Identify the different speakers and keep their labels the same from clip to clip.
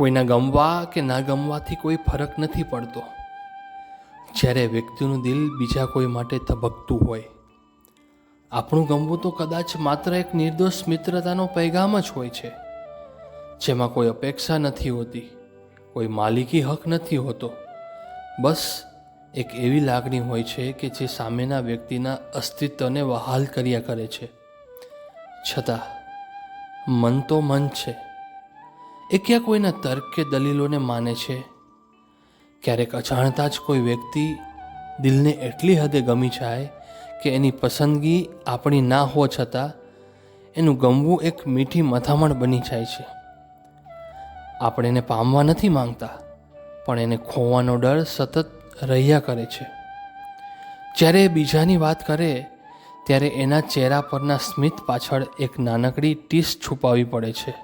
Speaker 1: કોઈના ગમવા કે ના ગમવાથી કોઈ ફરક નથી પડતો જ્યારે વ્યક્તિનું દિલ બીજા કોઈ માટે ધબકતું હોય. આપણું ગમવું તો કદાચ માત્ર એક નિર્દોષ મિત્રતાનો પૈગામ જ હોય છે, જેમાં કોઈ અપેક્ષા નથી હોતી, કોઈ માલિકી હક નથી હોતો. બસ એક એવી લાગણી હોય છે કે જે સામેના વ્યક્તિના અસ્તિત્વને વહાલ કર્યા કરે છે. છતાં મન તો મન છે, એ ક્યાં કોઈના તર્ક કે દલીલોને માને છે? ક્યારેક અજાણતા જ કોઈ વ્યક્તિ દિલને એટલી હદે ગમી જાય કે એની પસંદગી આપણી ના હોવા છતાં એનું ગમવું એક મીઠી મથામણ બની જાય છે. આપણે એને પામવા નથી માંગતા, પણ એને ખોવાનો ડર સતત રહ્યા કરે છે. જ્યારે એ બીજાની વાત કરે ત્યારે એના ચહેરા પરના સ્મિત પાછળ એક નાનકડી ટીસ છુપાવવી પડે છે.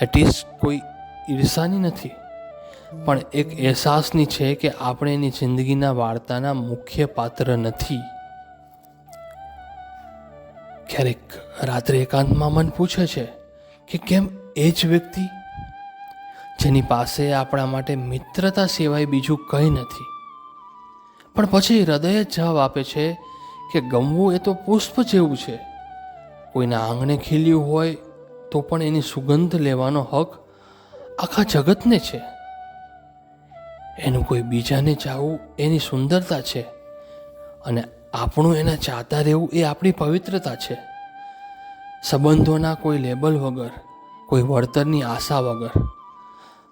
Speaker 1: એ ટીસ કોઈ ઈર્ષાની નથી, પણ એક અહેસાસની છે કે આપણે એની જિંદગીના વાર્તાના મુખ્ય પાત્ર નથી. ક્યારેક રાત્રે એકાંતમાં મન પૂછે છે કે કેમ એ જ વ્યક્તિ જેની પાસે આપણા માટે મિત્રતા સિવાય બીજું કંઈ નથી, પણ પછી હૃદય જ જવાબ આપે છે કે ગમવું એ તો પુષ્પ જેવું છે. કોઈના આંગણે ખીલ્યું હોય તો પણ એની સુગંધ લેવાનો હક આખા જગતને છે. એનું કોઈ બીજાને ચાહવું એની સુંદરતા છે, અને આપણું એના ચાહતા રહેવું એ આપણી પવિત્રતા છે. સંબંધોના કોઈ લેબલ વગર, કોઈ વળતરની આશા વગર,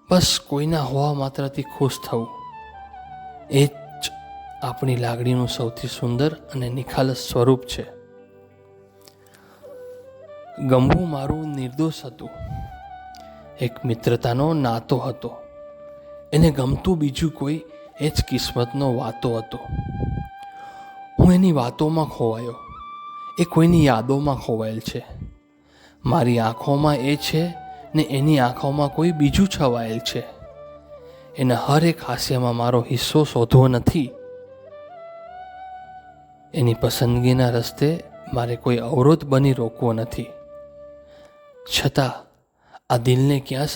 Speaker 1: બસ કોઈના હોવા માત્રથી ખુશ થવું, એ જ આપણી લાગણીનું સૌથી સુંદર અને નિખાલસ સ્વરૂપ છે. ગમવું મારું નિર્દોષ હતું. એક મિત્રતાનો નાતો હતો. એને ગમતું બીજું કોઈ એ જ કિસ્મતનો વાતો હતો. હું એની વાતોમાં ખોવાયો, એ કોઈની યાદોમાં ખોવાયેલ છે. મારી આંખોમાં એ છે ને એની આંખોમાં કોઈ બીજું છવાયેલ છે. એના હર એક હાસ્યમાં મારો હિસ્સો શોધવો નથી. એની પસંદગીના રસ્તે મારે કોઈ અવરોધ બની રોકવો નથી. છતાં આ દિલને ક્યાં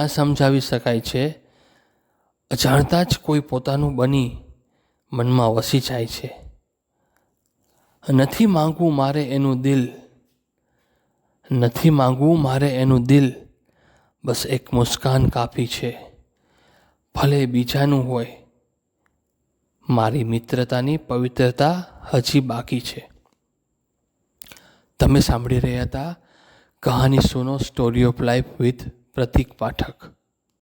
Speaker 1: સમજાવી શકાય છે? અજાણતા જ કોઈ પોતાનું બની મનમાં વસી જાય છે. નથી માંગવું મારે એનું દિલ, બસ એક મુસ્કાન કાફી છે. ભલે બીજાનું હોય, મારી મિત્રતાની પવિત્રતા હજી બાકી છે. તમે સાંભળી રહ્યા હતા કહાની સુનો સ્ટોરી ઓફ લાઈફ વિથ પ્રતીક પાઠક.